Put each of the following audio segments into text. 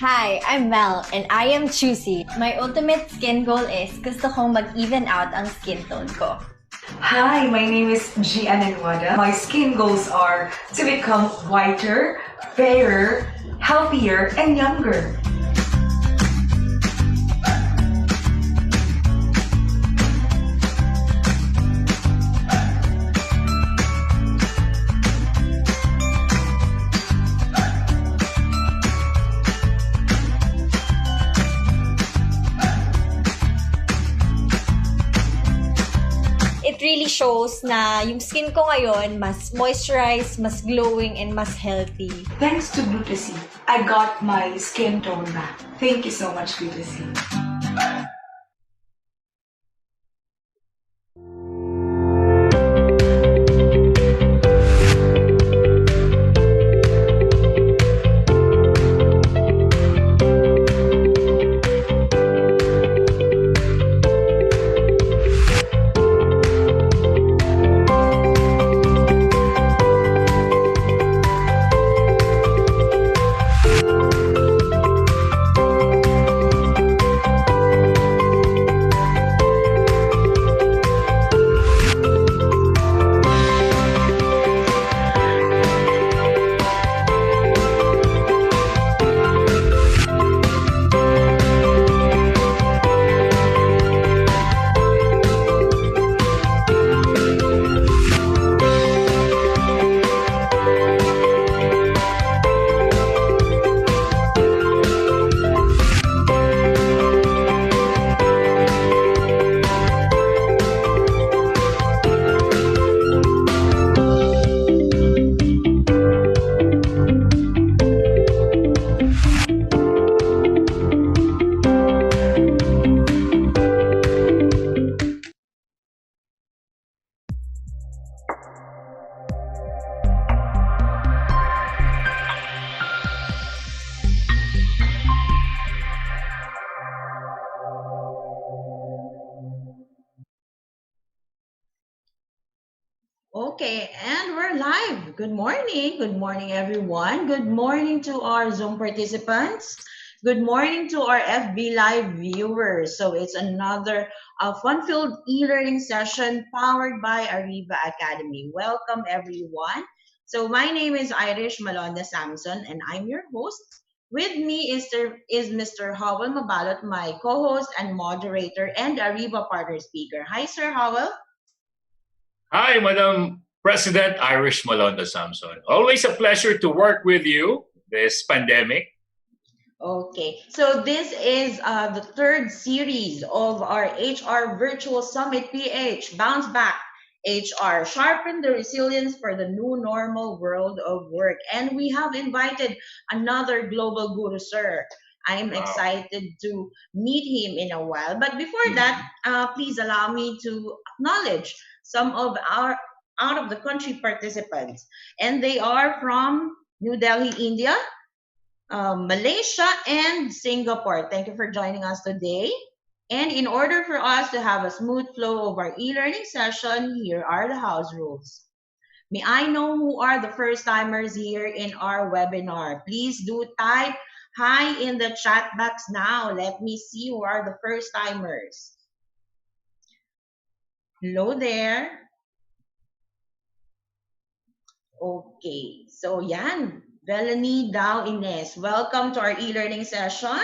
Hi, I'm Mel, and I am choosy. My ultimate skin goal is gusto kong mag-even out ang skin tone ko. Hi, my name is Gian Anwada. My skin goals are to become whiter, fairer, healthier, and younger. It really shows na yung skin ko ngayon mas moisturized, mas glowing, and mas healthy. Thanks to Glutasy, I got my skin tone back. Thank you so much, Glutasy. Okay, and we're live. Good morning. Good morning, everyone. Good morning to our Zoom participants. Good morning to our FB Live viewers. So it's another fun-filled e-learning session powered by Ariva Academy. Welcome, everyone. So my name is Irish Malonda Samson, and I'm your host. With me is Mr. Howell Mabalot, my co-host and moderator, and Ariva partner speaker. Hi, Sir Howell. Hi, Madam President Irish Malonda Samson. Always a pleasure to work with you this pandemic. Okay, so this is the third series of our HR Virtual Summit PH, Bounce Back HR, Sharpen the Resilience for the New Normal World of Work. And we have invited another global guru, sir. I'm excited to meet him in a while. But before that, please allow me to acknowledge some of our out of the country participants. And they are from New Delhi, India, Malaysia, and Singapore. Thank you for joining us today. And in order for us to have a smooth flow of our e-learning session, here are the house rules. May I know who are the first timers here in our webinar? Please do type hi in the chat box now. Let me see who are the first timers. Hello there. Okay, so yan. Melanie Dao Ines, welcome to our e-learning session.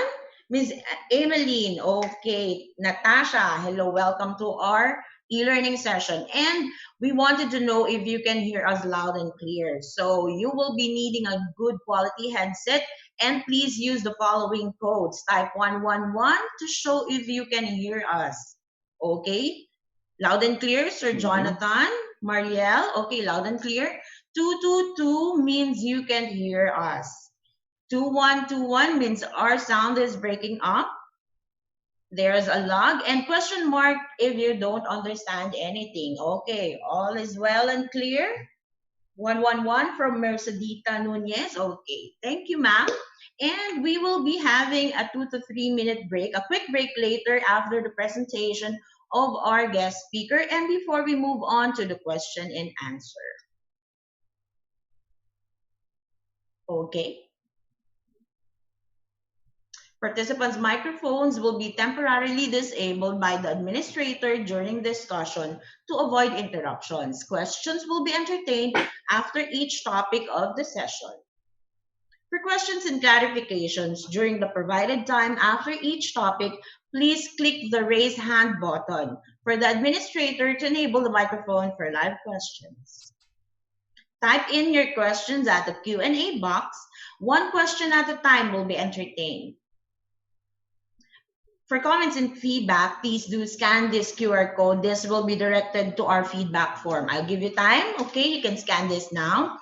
Ms. Emeline, okay. Natasha, hello, welcome to our e-learning session. And we wanted to know if you can hear us loud and clear. So you will be needing a good quality headset, and please use the following codes. Type 111 to show if you can hear us. Okay, loud and clear, Sir Jonathan, Marielle, okay, loud and clear. 222 means you can hear us. 2121 means our sound is breaking up. There's a log, and question mark if you don't understand anything. Okay, all is well and clear. 111 from Mercedita Nunez. Okay, thank you, ma'am. And we will be having a 2 to 3 minute break, a quick break later after the presentation of our guest speaker and before we move on to the question and answer. Okay. Participants' microphones will be temporarily disabled by the administrator during discussion to avoid interruptions. Questions will be entertained after each topic of the session. For questions and clarifications during the provided time after each topic, please click the raise hand button for the administrator to enable the microphone for live questions. Type in your questions at the Q&A box. One question at a time will be entertained. For comments and feedback, please do scan this QR code. This will be directed to our feedback form. I'll give you time. Okay, you can scan this now.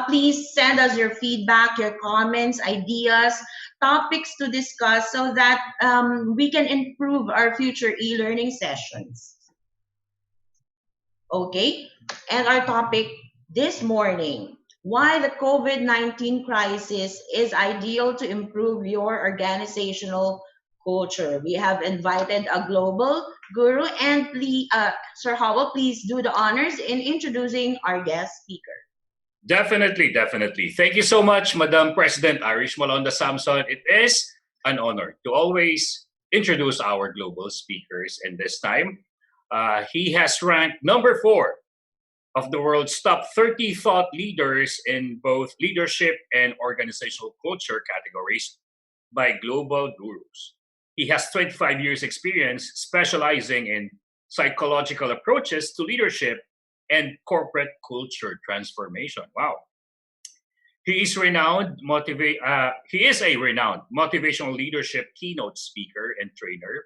Please send us your feedback, your comments, ideas, topics to discuss so that we can improve our future e-learning sessions. Okay, and our topic this morning, why the COVID-19 crisis is ideal to improve your organizational culture. We have invited a global guru, and Sir Howell, please do the honors in introducing our guest speaker. Definitely, definitely. Thank you so much, Madam President Irish Malonda Samson. It is an honor to always introduce our global speakers. And this time, he has ranked number 4 of the world's top 30 thought leaders in both leadership and organizational culture categories by global gurus. He has 25 years experience specializing in psychological approaches to leadership and corporate culture transformation. Wow. He is a renowned motivational leadership keynote speaker and trainer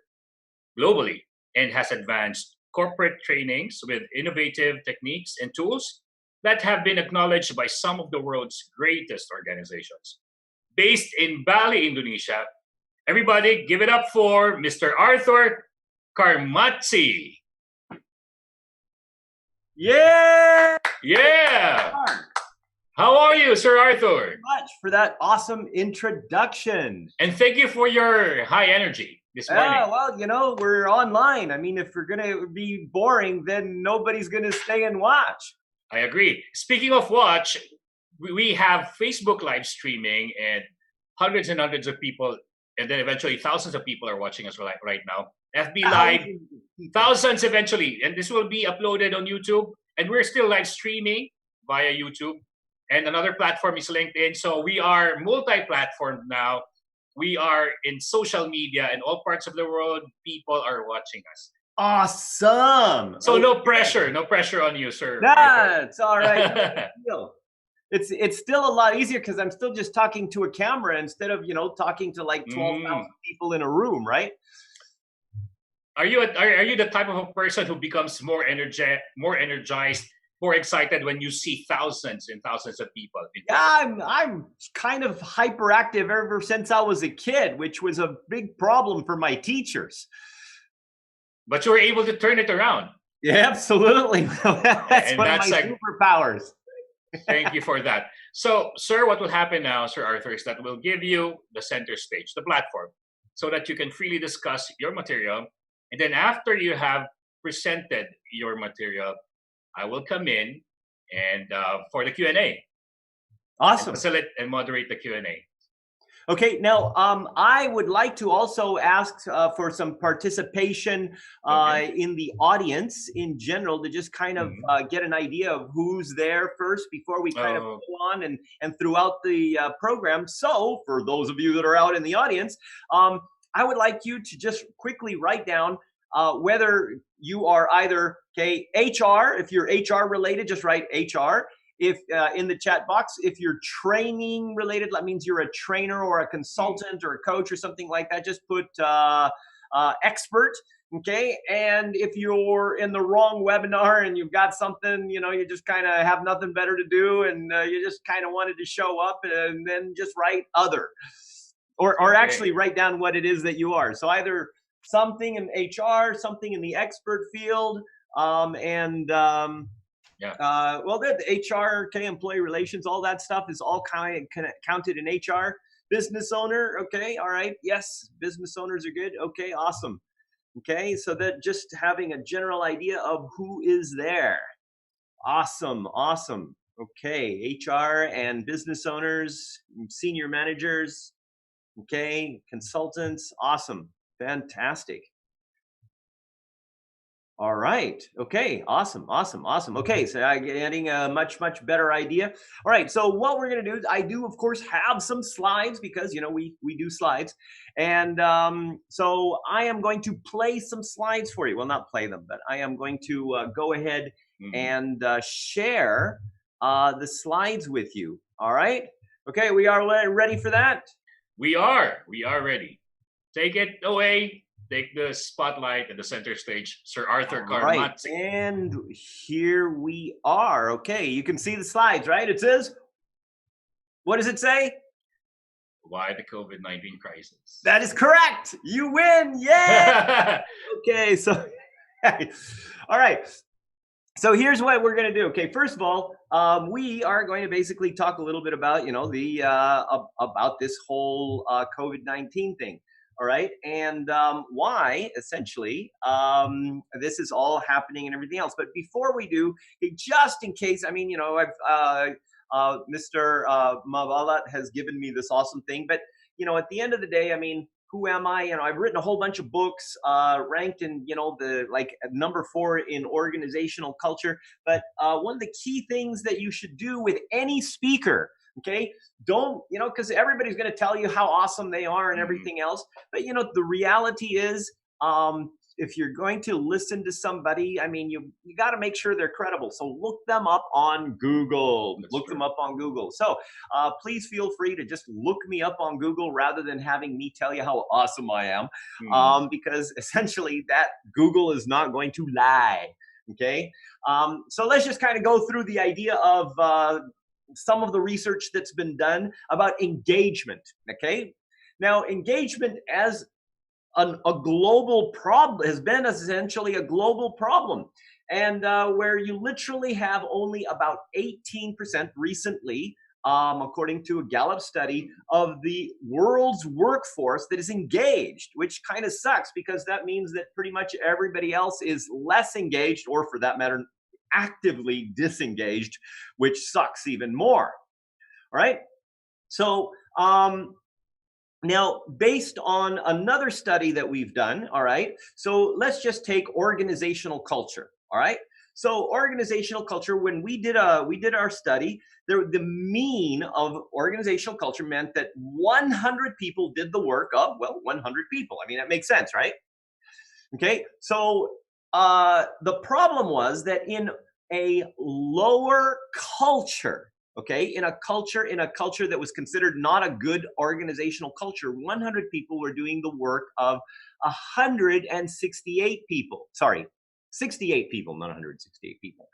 globally, and has advanced corporate trainings with innovative techniques and tools that have been acknowledged by some of the world's greatest organizations. Based in Bali, Indonesia, everybody give it up for Mr. Athur Carmazzi. Yeah! Yeah! How are you, Sir Athur? Much for that awesome introduction. And thank you for your high energy this morning. Yeah, well, you know, we're online. I mean, if we're going to be boring, then nobody's going to stay and watch. I agree. Speaking of watch, we have Facebook live streaming, and hundreds and hundreds of people, and then eventually thousands of people are watching us right now. FB Live, thousands eventually. And this will be uploaded on YouTube. And we're still live streaming via YouTube. And another platform is LinkedIn. So we are multi-platform now. We are in social media in all parts of the world. People are watching us. Awesome. So no pressure on you, sir. That's all right. It's still a lot easier because I'm still just talking to a camera instead of, talking to like 12,000 people in a room, right? Are you the type of a person who becomes more energized, more excited when you see thousands and thousands of people? Yeah, I'm kind of hyperactive ever since I was a kid, which was a big problem for my teachers. But you were able to turn it around. Yeah, absolutely. That's one of my superpowers. Thank you for that. So, sir, what will happen now, Sir Athur, is that we'll give you the center stage, the platform, so that you can freely discuss your material. And then after you have presented your material, I will come in and for the Q&A. Awesome. And facilitate and moderate the Q&A. Okay, now I would like to also ask for some participation in the audience in general to just kind of get an idea of who's there first before we kind of go on and throughout the program. So for those of you that are out in the audience, I would like you to just quickly write down whether you are either, HR, if you're HR related, just write HR. If in the chat box, if you're training related, that means you're a trainer or a consultant or a coach or something like that, just put expert, okay? And if you're in the wrong webinar and you've got something, you just kind of have nothing better to do and you just kind of wanted to show up, and then just write other. Or actually write down what it is that you are. So either something in HR, something in the expert field, well, the HR, employee relations, all that stuff is all kind of counted in HR. Business owner, okay, all right, yes, business owners are good, okay, awesome. Okay, so that just having a general idea of who is there. Awesome. Okay, HR and business owners, senior managers, Okay, consultants, awesome, fantastic. All right. Okay. Awesome. Awesome. Awesome. Okay. So I'm getting a much better idea. All right. So what we're gonna do is, I do of course have some slides because we do slides, and so I am going to play some slides for you. Well, not play them, but I am going to go ahead and share the slides with you. All right. Okay. We are ready for that. We are ready. Take it away. Take the spotlight at the center stage, Sir Athur Right, Carmazzi. and here we are. Okay, you can see the slides, right? It says, what does it say? Why the COVID-19 crisis? That is correct. You win. Yay! Okay, so, all right. So here's what we're going to do. Okay, first of all, we are going to basically talk a little bit about, about this whole COVID-19 thing. All right, and why essentially this is all happening and everything else. But before we do, just in case, I mean, Mr. Mavalat has given me this awesome thing, but at the end of the day, I mean, who am I? I've written a whole bunch of books, ranked in the number 4 in organizational culture. But one of the key things that you should do with any speaker. Okay, don't, because everybody's going to tell you how awesome they are and everything else. But, the reality is, if you're going to listen to somebody, I mean, you got to make sure they're credible. So look them up on Google. Look them up on Google. So please feel free to just look me up on Google rather than having me tell you how awesome I am. Because essentially that Google is not going to lie. Okay, so let's just kind of go through the idea of some of the research that's been done about engagement. Okay, now engagement as a global problem has been essentially a global problem, and where you literally have only about 18% recently, according to a Gallup study, of the world's workforce that is engaged, which kind of sucks because that means that pretty much everybody else is less engaged, or for that matter, actively disengaged, which sucks even more. All right. So now, based on another study that we've done, all right, so let's just take organizational culture. All right. So organizational culture, when we did our study, the mean of organizational culture meant that 100 people did the work of, 100 people. I mean, that makes sense, right? Okay. So the problem was that in a lower culture, okay, in a culture that was considered not a good organizational culture, 100 people were doing the work of 168 people. Sorry, 68 people, not 168 people.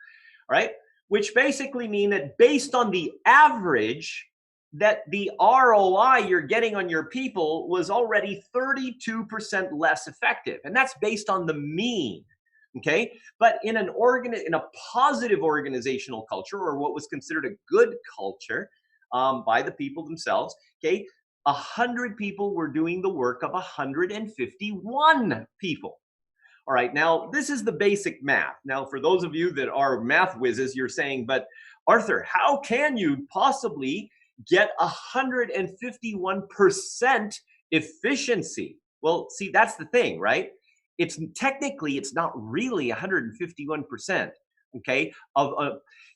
All right, which basically mean that based on the average, that the ROI you're getting on your people was already 32% less effective, and that's based on the mean. Okay, but in a positive organizational culture, or what was considered a good culture by the people themselves, okay, 100 people were doing the work of 151 people. All right, now this is the basic math. Now, for those of you that are math whizzes, you're saying, but Athur, how can you possibly get 151% efficiency? Well, see, that's the thing, right? It's technically, it's not really 151%. Okay,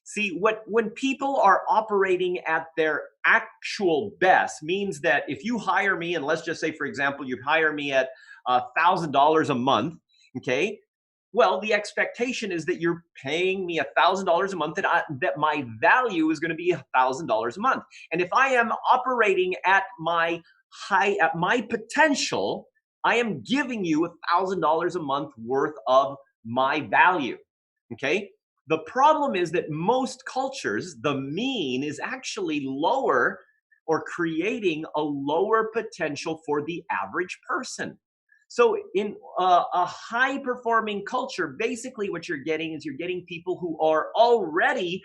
see, when people are operating at their actual best means that if you hire me, and let's just say, for example, you hire me at $1,000 a month, okay, well, the expectation is that you're paying me $1,000 a month, that my value is going to be $1,000 a month. And if I am operating at my potential, I am giving you $1,000 a month worth of my value. Okay. The problem is that most cultures, the mean is actually lower, or creating a lower potential for the average person. So in a high performing culture, basically what you're getting is you're getting people who are already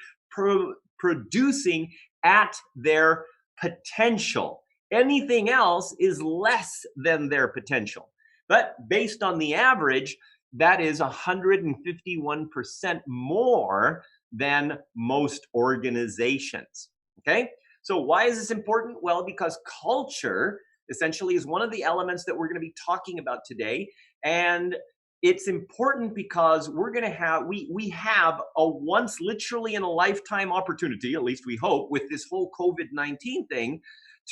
producing at their potential. Anything else is less than their potential. But based on the average, that is 151% more than most organizations. Okay? So why is this important? Well, because culture essentially is one of the elements that we're going to be talking about today. And it's important because we're going to have, we have a once literally in a lifetime opportunity, at least we hope, with this whole COVID-19 thing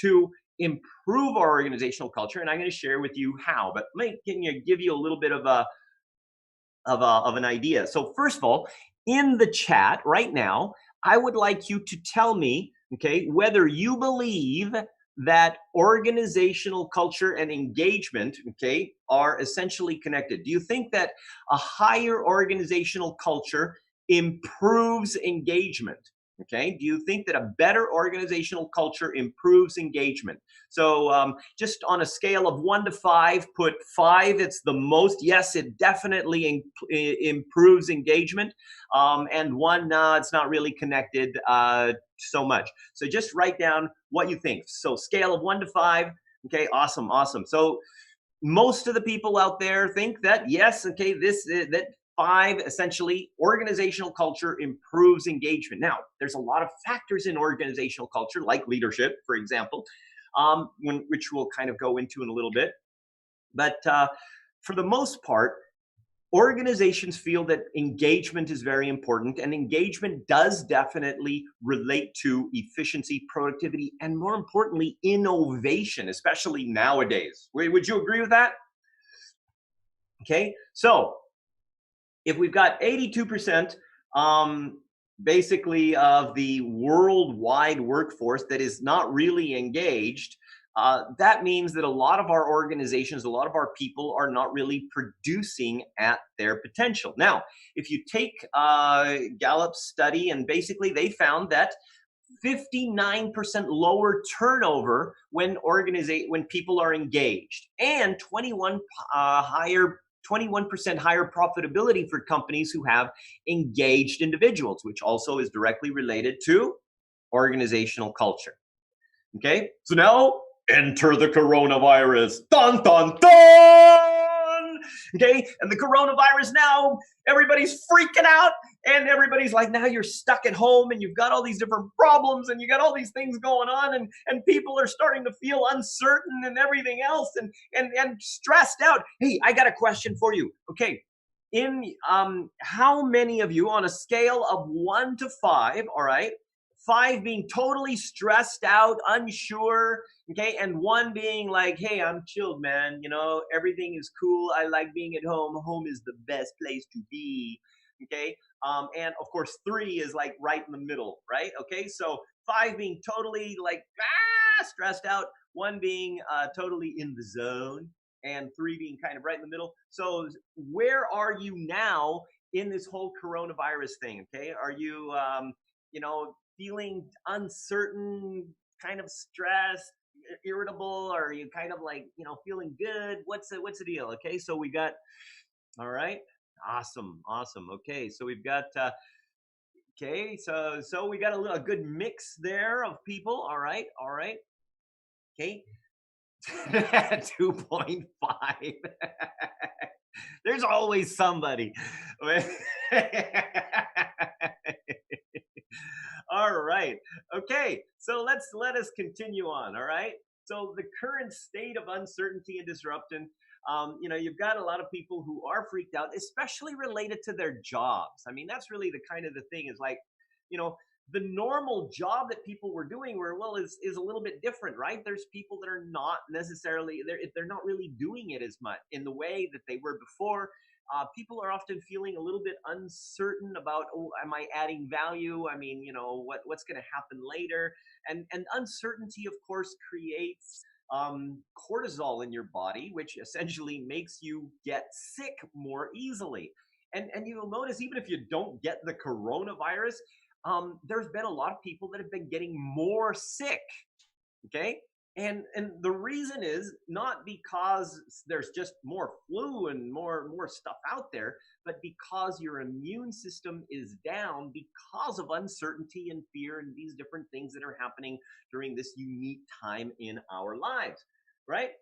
to improve our organizational culture. And I'm going to share with you how, but let me give you a little bit of an idea. So first of all, in the chat right now, I would like you to tell me, okay, whether you believe that organizational culture and engagement, okay, are essentially connected. Do you think that a higher organizational culture improves engagement? Okay, do you think that a better organizational culture improves engagement? So just on a scale of 1 to 5, put 5, it's the most. Yes, it definitely improves engagement. And 1, it's not really connected so much. So just write down what you think. So scale of 1 to 5. Okay, awesome, awesome. So most of the people out there think that, yes, okay, that 5, essentially, organizational culture improves engagement. Now, there's a lot of factors in organizational culture, like leadership, for example, which we'll kind of go into in a little bit. But for the most part, organizations feel that engagement is very important, and engagement does definitely relate to efficiency, productivity, and more importantly, innovation, especially nowadays. Would you agree with that? Okay, so if we've got 82% basically of the worldwide workforce that is not really engaged, that means that a lot of our organizations, a lot of our people are not really producing at their potential. Now, if you take Gallup's study, and basically they found that 59% lower turnover when people are engaged, and 21% higher profitability for companies who have engaged individuals, which also is directly related to organizational culture. Okay, so now enter the coronavirus. Dun, dun, dun! Okay, and the coronavirus now, everybody's freaking out, and everybody's like, now you're stuck at home, and you've got all these different problems, and you got all these things going on, and people are starting to feel uncertain and everything else, and stressed out. Hey, I got a question for you. Okay, in how many of you on a scale of 1 to 5, all right, 5 being totally stressed out, unsure, okay, and 1 being like, hey, I'm chilled, man, you know, everything is cool, I like being at home, home is the best place to be, okay, and of course 3 is like right in the middle, right? Okay, so 5 being totally like stressed out, 1 being totally in the zone, and 3 being kind of right in the middle. So where are you now in this whole coronavirus thing? Okay, are you feeling uncertain, kind of stressed, irritable, or are you kind of like, feeling good? What's the deal? Okay, so we got, all right, awesome. Okay, so we've got okay, so we got a good mix there of people. All right, okay. 2.5. There's always somebody. All right. Okay. So let us continue on. All right. So the current state of uncertainty and disruption, you've got a lot of people who are freaked out, especially related to their jobs. I mean, that's really the kind of the thing is like, the normal job that people were doing is a little bit different, right? There's people that are not necessarily, they're not really doing it as much in the way that they were before. People are often feeling a little bit uncertain about, oh, am I adding value? I mean, what's going to happen later? And uncertainty, of course, creates cortisol in your body, which essentially makes you get sick more easily. And you'll notice, even if you don't get the coronavirus, there's been a lot of people that have been getting more sick, okay? And the reason is not because there's just more flu and more stuff out there, but because your immune system is down because of uncertainty and fear and these different things that are happening during this unique time in our lives, right?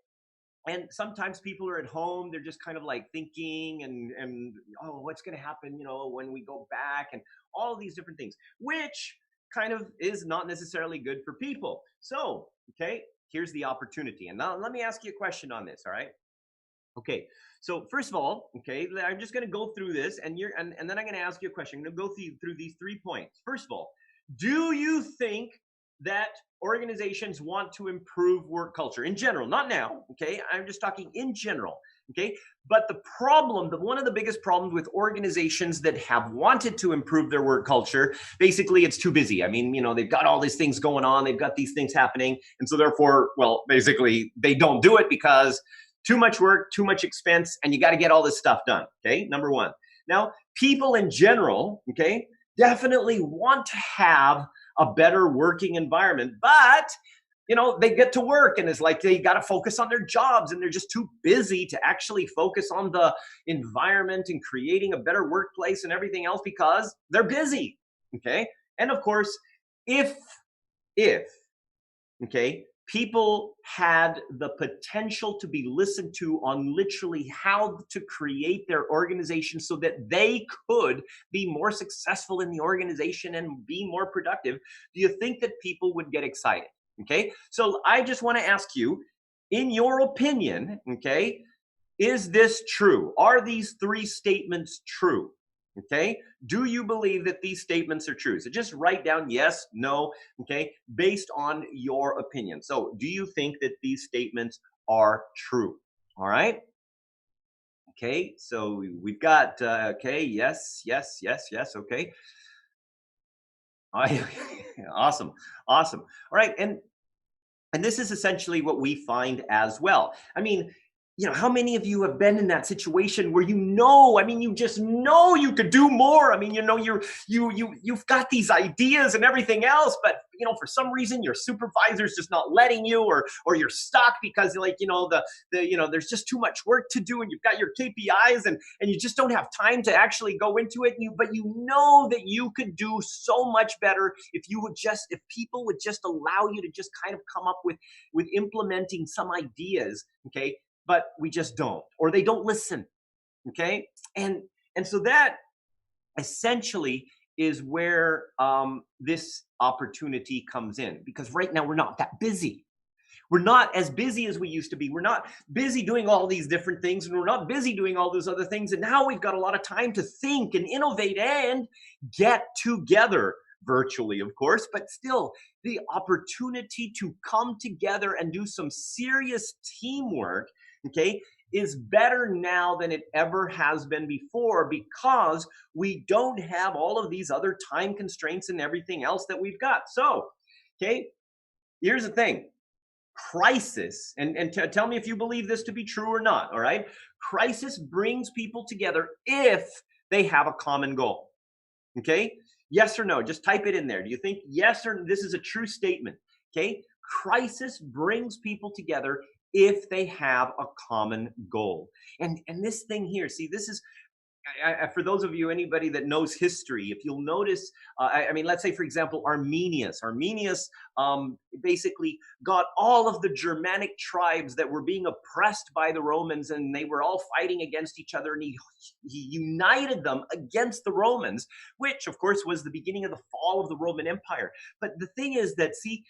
And sometimes people are at home, they're just kind of like thinking and oh, what's going to happen, when we go back, and all these different things, which kind of is not necessarily good for people. So, okay, here's the opportunity. And now let me ask you a question on this, all right? Okay, so first of all, okay, I'm just going to go through this, and then I'm going to ask you a question. I'm going to go through these 3 points. First of all, do you think that organizations want to improve work culture in general? Not now, okay? I'm just talking in general, okay? But the problem, one of the biggest problems with organizations that have wanted to improve their work culture, basically it's too busy. I mean, they've got all these things going on, they've got these things happening, and so therefore, well, basically they don't do it because too much work, too much expense, and you got to get all this stuff done, okay? Number one. Now, people in general, okay, definitely want to have a better working environment, but they get to work and it's like they got to focus on their jobs and they're just too busy to actually focus on the environment and creating a better workplace and everything else because they're busy, okay? And of course, if okay, people had the potential to be listened to on literally how to create their organization so that they could be more successful in the organization and be more productive, do you think that people would get excited? Okay, so I just want to ask you, in your opinion, okay, is this true? Are these 3 statements true? Okay, do you believe that these statements are true? So just write down yes, no, okay, based on your opinion. So do you think that these statements are true? All right. Okay, so we've got, okay, yes, okay. Awesome. All right, and this is essentially what we find as well. I mean, how many of you have been in that situation where you just know you could do more? I mean, you've got these ideas and everything else, but for some reason your supervisor's just not letting you, or you're stuck because there's just too much work to do and you've got your KPIs and you just don't have time to actually go into it. But you know that you could do so much better if people would just allow you to just kind of come up with implementing some ideas, okay? But we just don't, or they don't listen, okay? And so that essentially is where this opportunity comes in, because right now we're not that busy. We're not as busy as we used to be. We're not busy doing all these different things, and we're not busy doing all those other things. And now we've got a lot of time to think and innovate and get together. Virtually, of course, but still the opportunity to come together and do some serious teamwork, okay, is better now than it ever has been before, because we don't have all of these other time constraints and everything else that we've got. So, okay, here's the thing. Crisis, and tell me if you believe this to be true or not, all right? Crisis brings people together if they have a common goal, okay? Yes or no? Just type it in there. Do you think yes or no? This is a true statement, okay? Crisis brings people together if they have a common goal. And this thing here, see, this is, for those of you, anybody that knows history, if you'll notice, I mean, let's say, for example, Arminius basically got all of the Germanic tribes that were being oppressed by the Romans, and they were all fighting against each other, and he united them against the Romans, which, of course, was the beginning of the fall of the Roman Empire. But the thing is that, see,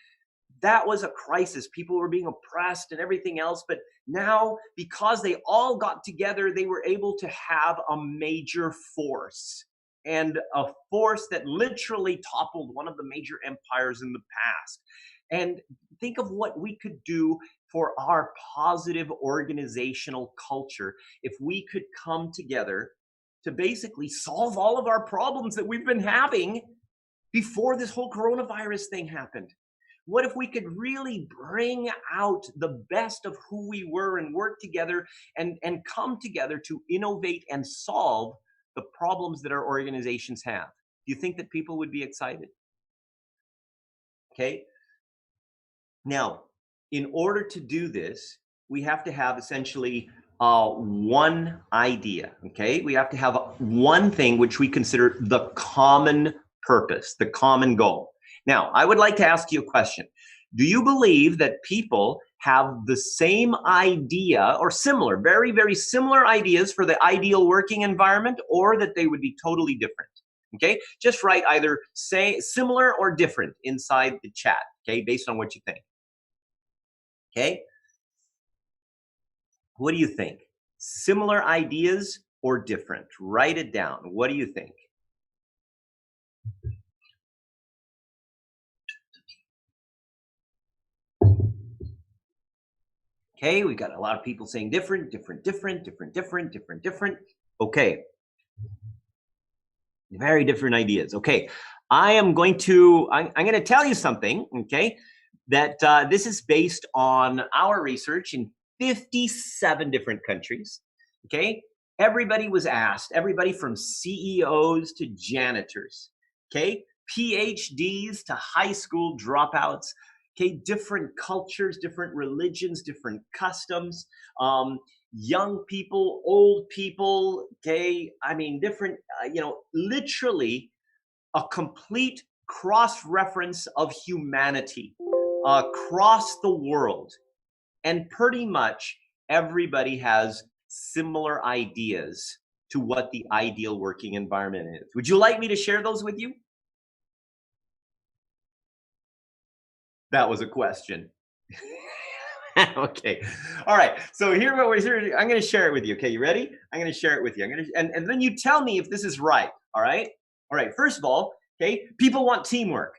that was a crisis. People were being oppressed and everything else. But now, because they all got together, they were able to have a major force, and a force that literally toppled one of the major empires in the past. And think of what we could do for our positive organizational culture if we could come together to basically solve all of our problems that we've been having before this whole coronavirus thing happened. What if we could really bring out the best of who we were and work together and come together to innovate and solve the problems that our organizations have? Do you think that people would be excited? Okay. Now, in order to do this, we have to have essentially one idea, okay? We have to have one thing which we consider the common purpose, the common goal. Now, I would like to ask you a question. Do you believe that people have the same idea or similar, very, very similar ideas for the ideal working environment, or that they would be totally different? Okay, just write either say similar or different inside the chat, okay, based on what you think. Okay? What do you think? Similar ideas or different? Write it down. What do you think? Okay, we got a lot of people saying different. Okay. Very different ideas. Okay. I'm going to tell you something, okay, that this is based on our research in 57 different countries, okay? Everybody was asked, everybody from CEOs to janitors, okay? PhDs to high school dropouts, okay? Different cultures, different religions, different customs, young people, old people, okay? I mean, different, literally a complete cross-reference of humanity across the world. And pretty much everybody has similar ideas to what the ideal working environment is. Would you like me to share those with you? That was a question. Okay. All right. So I'm going to share it with you. Okay. You ready? I'm going to share it with you. And then you tell me if this is right. All right. All right. First of all, okay, people want teamwork.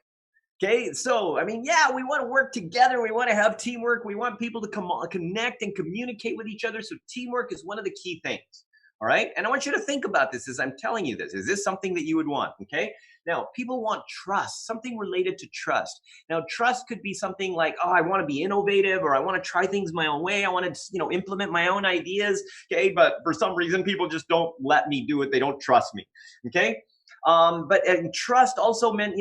Okay. So, I mean, yeah, we want to work together. We want to have teamwork. We want people to connect and communicate with each other. So teamwork is one of the key things. All right. And I want you to think about this as I'm telling you this. Is this something that you would want? Okay. Now, people want trust, something related to trust. Now, trust could be something like, oh, I want to be innovative, or I want to try things my own way. I want to, implement my own ideas. Okay. But for some reason, people just don't let me do it. They don't trust me. Okay. But trust also meant,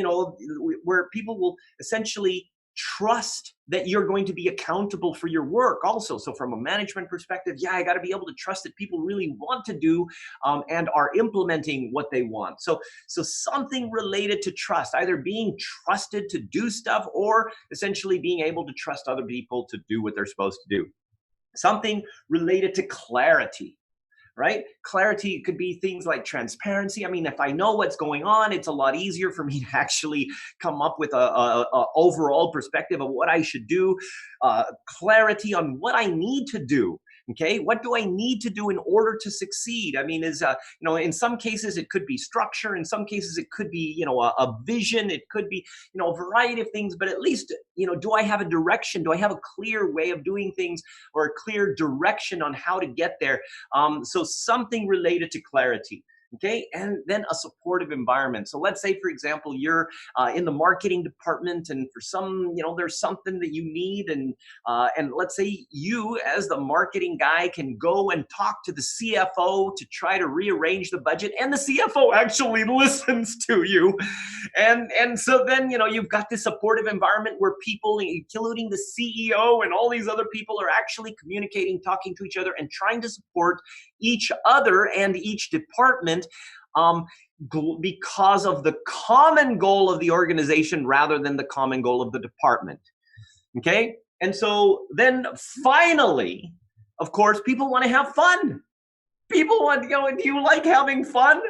where people will essentially trust that you're going to be accountable for your work also. So from a management perspective, yeah, I got to be able to trust that people really want to do and are implementing what they want. So something related to trust, either being trusted to do stuff or essentially being able to trust other people to do what they're supposed to do. Something related to clarity. Right? Clarity could be things like transparency. I mean, if I know what's going on, it's a lot easier for me to actually come up with a overall perspective of what I should do. Clarity on what I need to do. Okay, what do I need to do in order to succeed? I mean, in some cases it could be structure. In some cases it could be, a vision. It could be, a variety of things. But at least, do I have a direction? Do I have a clear way of doing things, or a clear direction on how to get there? So something related to clarity. Okay, and then a supportive environment. So let's say, for example, you're in the marketing department, and for some, there's something that you need, and let's say you, as the marketing guy, can go and talk to the CFO to try to rearrange the budget, and the CFO actually listens to you, and so then you've got this supportive environment where people, including the CEO and all these other people, are actually communicating, talking to each other, and trying to support each other and each department because of the common goal of the organization rather than the common goal of the department. Okay? And so then finally, of course, people want to have fun. People want, do you like having fun?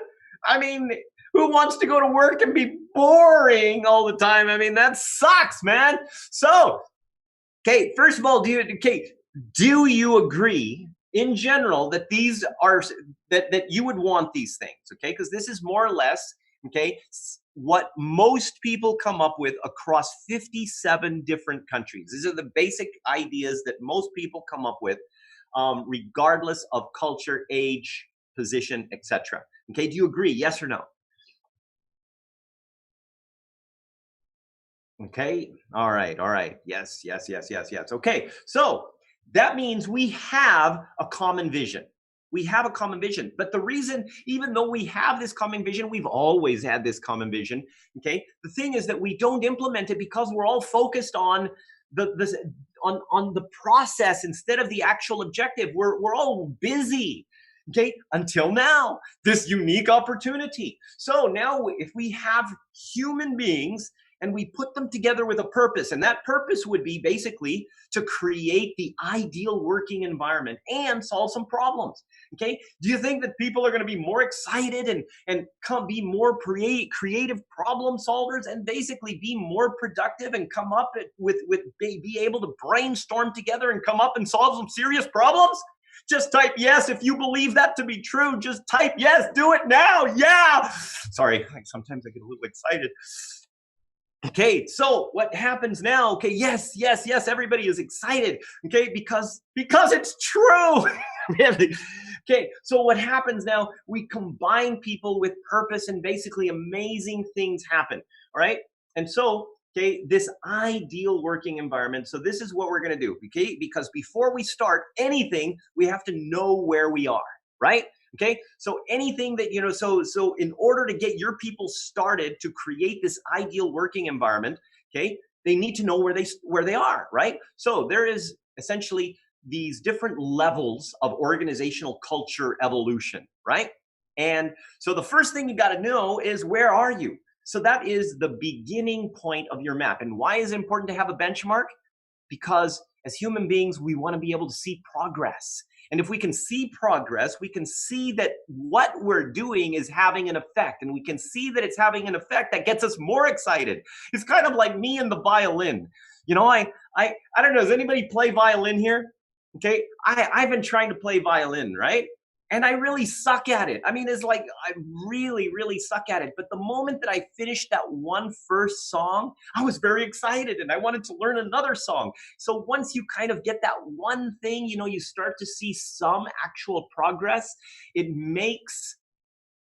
I mean, who wants to go to work and be boring all the time? I mean, that sucks, man. So, okay, first of all, do you agree in general that these are that you would want these things? Okay, because this is more or less, okay, what most people come up with across 57 different countries. These are the basic ideas that most people come up with, regardless of culture, age, position, etc. Okay, do you agree? Yes or no? Okay, all right. Yes. Okay, so that means we have a common vision. We have a common vision. But the reason, even though we have this common vision, we've always had this common vision, okay? The thing is that we don't implement it because we're all focused on the process instead of the actual objective. We're all busy, okay? Until now, this unique opportunity. So now if we have human beings and we put them together with a purpose, and that purpose would be basically to create the ideal working environment and solve some problems. Okay, do you think that people are going to be more excited and be more creative problem solvers and basically be more productive and come up be able to brainstorm together and come up and solve some serious problems? Just type yes if you believe that to be true. Just type yes. Do it now. Yeah. Sorry, sometimes I get a little excited. Okay, so what happens now? Okay, yes, everybody is excited. Okay, because it's true. Really. Okay, so what happens now? We combine people with purpose and basically amazing things happen. All right, and so okay, this ideal working environment. So this is what we're going to do. Okay, because before we start anything, we have to know where we are. Right. Okay, so anything that, so in order to get your people started to create this ideal working environment, okay, they need to know where they are, right? So there is essentially these different levels of organizational culture evolution, right? And so the first thing you got to know is, where are you? So that is the beginning point of your map. And why is it important to have a benchmark? Because as human beings, we want to be able to see progress. And if we can see progress, we can see that what we're doing is having an effect. And we can see that it's having an effect that gets us more excited. It's kind of like me and the violin. I don't know, does anybody play violin here? Okay, I've been trying to play violin, right? And I really suck at it. I mean, it's like I really, really suck at it. But the moment that I finished that one first song, I was very excited and I wanted to learn another song. So once you kind of get that one thing, you start to see some actual progress, it makes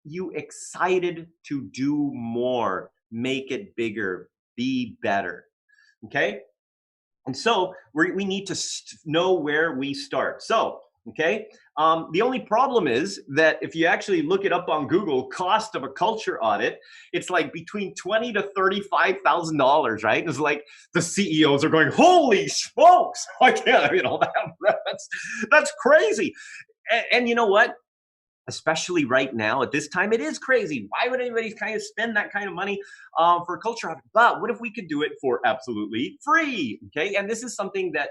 you excited to do more, make it bigger, be better. Okay? And so we need to know where we start. So, okay, the only problem is that if you actually look it up on Google, cost of a culture audit, it's like between $20,000 to $35,000, right? It's like the CEOs are going, holy smokes! I can't, that's crazy. And you know what? Especially right now at this time, it is crazy. Why would anybody kind of spend that kind of money for a culture audit? But what if we could do it for absolutely free? Okay, and this is something that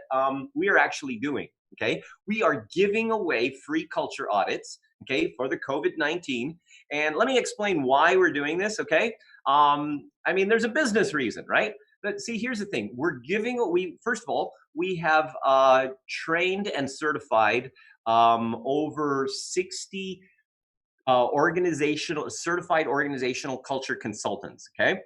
we are actually doing. Okay, we are giving away free culture audits. Okay, for the COVID-19, and let me explain why we're doing this. Okay, there's a business reason, right? But see, here's the thing: first of all, we have trained and certified over 60 certified organizational culture consultants. Okay.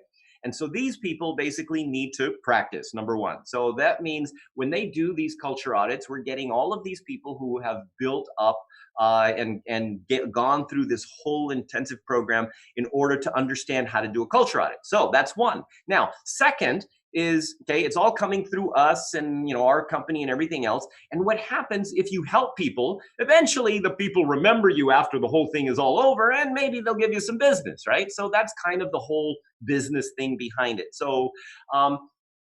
And so these people basically need to practice, number one. So that means when they do these culture audits, we're getting all of these people who have built up and gone through this whole intensive program in order to understand how to do a culture audit. So that's one. Now, second is, okay, it's all coming through us and, our company and everything else. And what happens if you help people, eventually the people remember you after the whole thing is all over, and maybe they'll give you some business, right? So that's kind of the whole business thing behind it. So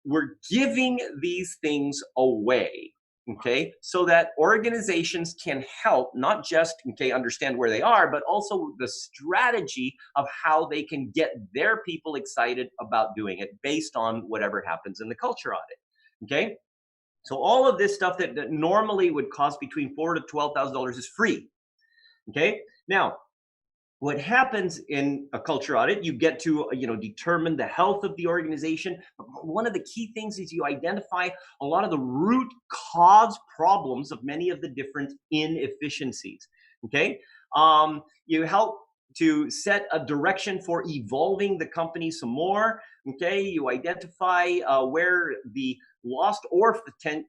we're giving these things away. Okay, so that organizations can help not just, understand where they are, but also the strategy of how they can get their people excited about doing it based on whatever happens in the culture audit. Okay, so all of this stuff that normally would cost between $4,000 to $12,000 is free. Okay, now what happens in a culture audit, you get to determine the health of the organization. One of the key things is you identify a lot of the root cause problems of many of the different inefficiencies. Okay, you help to set a direction for evolving the company some more. Okay, you identify where the lost or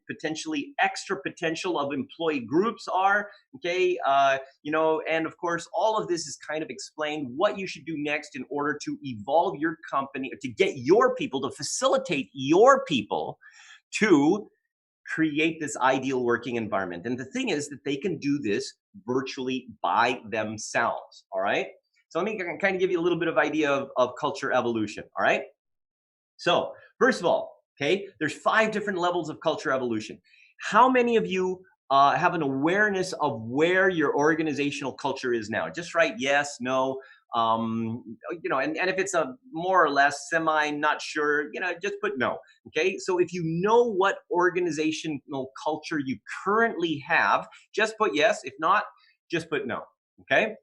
potentially extra potential of employee groups are. Okay, and of course, all of this is kind of explained what you should do next in order to evolve your company, to get your people, to facilitate your people to create this ideal working environment. And the thing is that they can do this virtually by themselves. All right. So let me kind of give you a little bit of idea of culture evolution. All right. So first of all, okay, there's 5 different levels of culture evolution. How many of you have an awareness of where your organizational culture is now? Just write yes, no, and if it's a more or less semi, not sure, just put no. Okay, so if you know what organizational culture you currently have, just put yes. If not, just put no. Okay.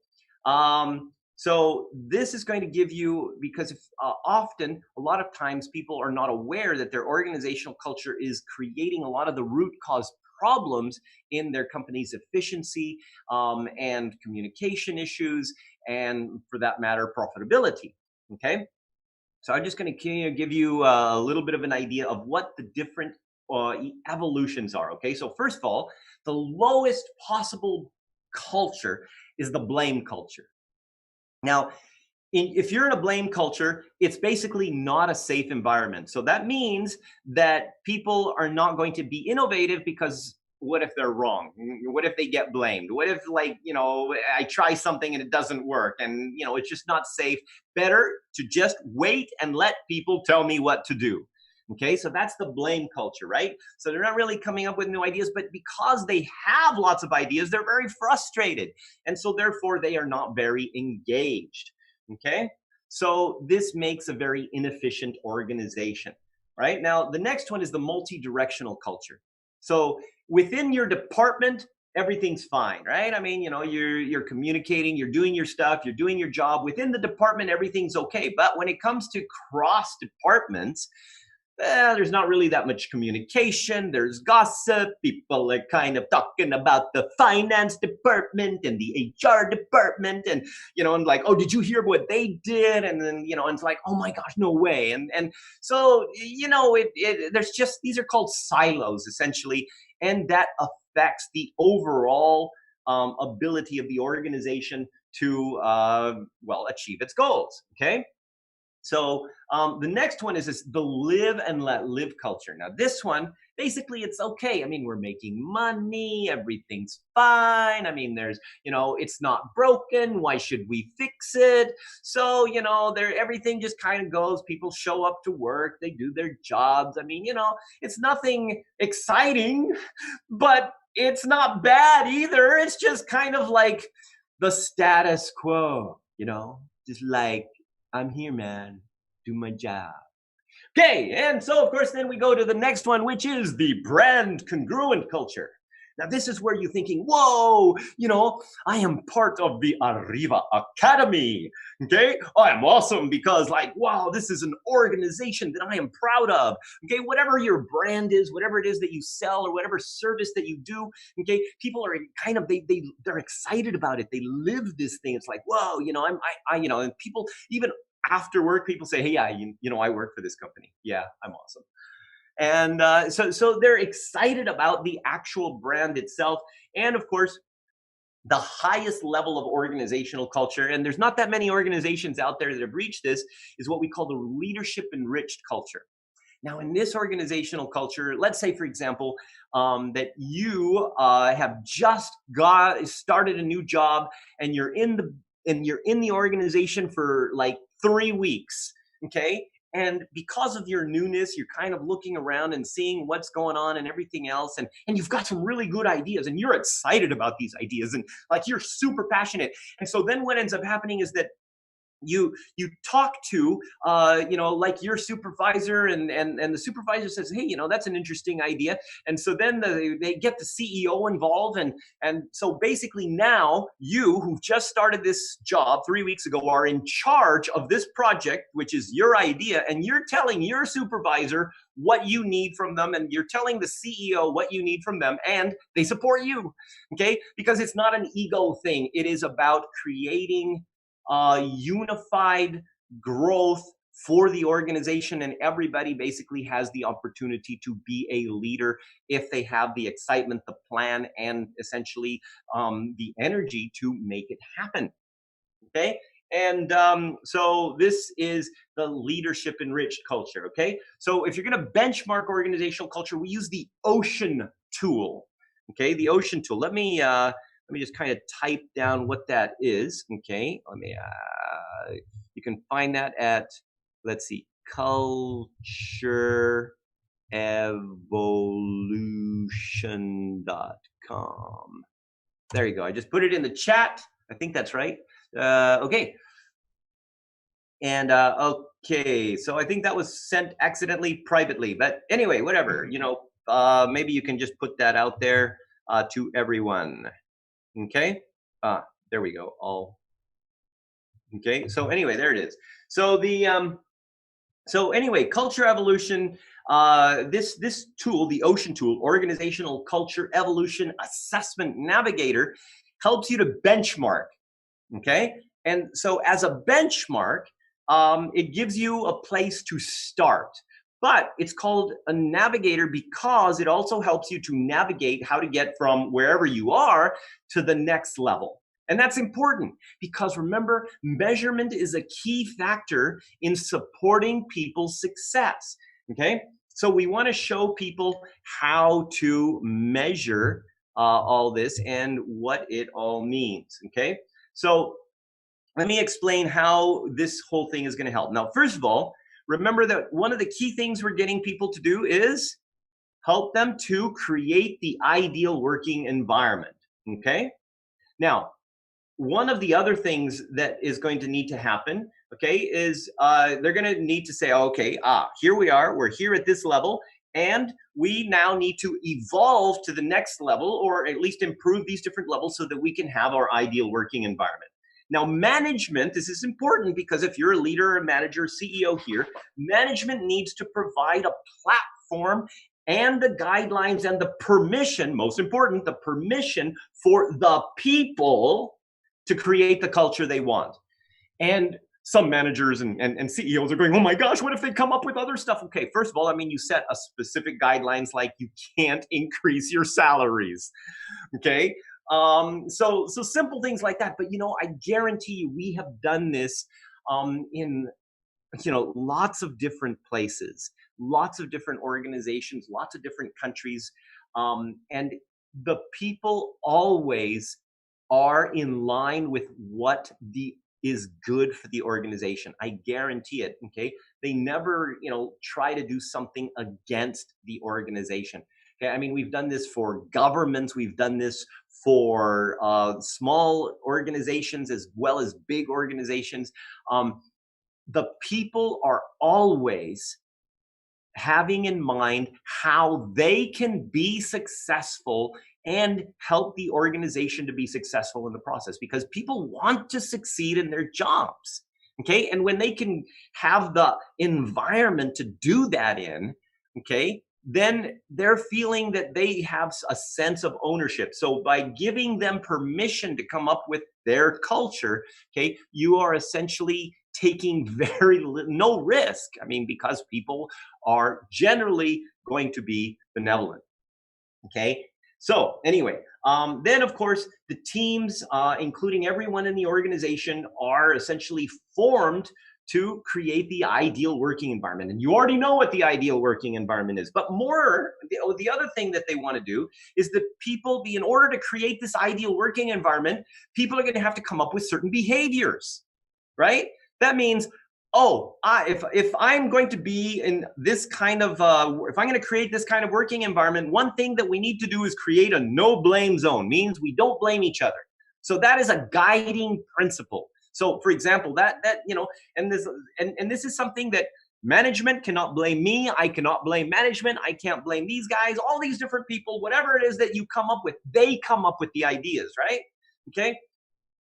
So this is going to give you, because if, often, a lot of times people are not aware that their organizational culture is creating a lot of the root cause problems in their company's efficiency and communication issues, and for that matter, profitability. Okay. So I'm just going to give you a little bit of an idea of what the different evolutions are. Okay. So first of all, the lowest possible culture is the blame culture. Now, if you're in a blame culture, it's basically not a safe environment. So that means that people are not going to be innovative, because what if they're wrong? What if they get blamed? What if, like, I try something and it doesn't work, and, it's just not safe? Better to just wait and let people tell me what to do. Okay, so that's the blame culture, right? So they're not really coming up with new ideas, but because they have lots of ideas, they're very frustrated. And so therefore they are not very engaged. Okay, so this makes a very inefficient organization, right? Now, the next one is the multi-directional culture. So within your department, everything's fine, right? I mean, you're communicating, you're doing your stuff, you're doing your job. Within the department, everything's okay. But when it comes to cross departments, there's not really that much communication. There's gossip. People are kind of talking about the finance department and the HR department, and and like, oh, did you hear what they did? And then and it's like, oh my gosh, no way. And so there's just, these are called silos essentially, and that affects the overall ability of the organization to achieve its goals. Okay. So the next one is the live and let live culture. Now this one, basically it's okay. I mean, we're making money, everything's fine. I mean, there's, it's not broken. Why should we fix it? So, everything just kind of goes. People show up to work, they do their jobs. I mean, it's nothing exciting, but it's not bad either. It's just kind of like the status quo, just like, I'm here, man. Do my job. Okay, and so of course then we go to the next one, which is the brand congruent culture. Now this is where you're thinking, whoa, I am part of the Ariva Academy. Okay, I am awesome because, like, wow, this is an organization that I am proud of. Okay, whatever your brand is, whatever it is that you sell, or whatever service that you do, okay, people are kind of, they're excited about it. They live this thing. It's like, whoa, and people, even after work, people say, hey, yeah, I work for this company. Yeah, I'm awesome. And so they're excited about the actual brand itself. And of course, the highest level of organizational culture, and there's not that many organizations out there that have reached this, is what we call the leadership enriched culture. Now, in this organizational culture, let's say, for example, that you have just started a new job, and you're in the organization for like 3 weeks, okay? And because of your newness, you're kind of looking around and seeing what's going on and everything else. And you've got some really good ideas, and you're excited about these ideas, and like, you're super passionate. And so then what ends up happening is that you talk to like your supervisor, and the supervisor says, hey, that's an interesting idea. And so then they get the CEO involved, and so basically now you, who just started this job 3 weeks ago, are in charge of this project, which is your idea, and you're telling your supervisor what you need from them, and you're telling the CEO what you need from them, and they support you. Okay, because it's not an ego thing. It is about creating unified growth for the organization, and everybody basically has the opportunity to be a leader if they have the excitement, the plan, and essentially the energy to make it happen. Okay, and so this is the leadership enriched culture. Okay, so if you're going to benchmark organizational culture, we use the OCEAN tool. Okay, the OCEAN tool. Let me just kind of type down what that is. Okay, you can find that at, let's see, cultureevolution.com. There you go. I just put it in the chat. I think that's right. Okay. And okay, so I think that was sent accidentally privately, but anyway, whatever, maybe you can just put that out there to everyone. Okay. there we go. Okay. So anyway, there it is. So anyway, culture evolution. This tool, the Ocean tool, Organizational Culture Evolution Assessment Navigator, helps you to benchmark. Okay. And so as a benchmark, it gives you a place to start. But it's called a navigator because it also helps you to navigate how to get from wherever you are to the next level. And that's important because remember, measurement is a key factor in supporting people's success. Okay? So we want to show people how to measure all this and what it all means. Okay? So let me explain how this whole thing is going to help. Now, first of all, remember that one of the key things we're getting people to do is help them to create the ideal working environment. Okay? Now, one of the other things that is going to need to happen, okay, is they're going to need to say, okay, here we are, we're here at this level, and we now need to evolve to the next level, or at least improve these different levels so that we can have our ideal working environment. Now, management, this is important because if you're a leader, a manager, CEO here, management needs to provide a platform and the guidelines and the permission, most important, the permission for the people to create the culture they want. And some managers and CEOs are going, oh my gosh, what if they come up with other stuff? Okay, first of all, I mean, you set a specific guidelines like you can't increase your salaries, okay? So simple things like that. But, you know, I guarantee you we have done this in, you know, lots of different places, lots of different organizations, lots of different countries. And the people always are in line with what is good for the organization. I guarantee it, okay? They never, you know, try to do something against the organization. Okay, I mean, we've done this for governments, we've done this for small organizations as well as big organizations. The people are always having in mind how they can be successful and help the organization to be successful in the process, because people want to succeed in their jobs. Okay, and when they can have the environment to do that in, okay, then they're feeling that they have a sense of ownership. So by giving them permission to come up with their culture, okay, you are essentially taking no risk. I mean, because people are generally going to be benevolent. Okay. So anyway, then of course the teams, including everyone in the organization, are essentially formed to create the ideal working environment. And you already know what the ideal working environment is. But the other thing that they want to do is that people, in order to create this ideal working environment, people are going to have to come up with certain behaviors, right? That means, if I'm going to be in this kind of, if I'm going to create this kind of working environment, one thing that we need to do is create a no blame zone. Means we don't blame each other. So that is a guiding principle. So, for example, that you know, and this is something that management cannot blame me. I cannot blame management. I can't blame these guys. All these different people, whatever it is that you come up with, they come up with the ideas, right? Okay,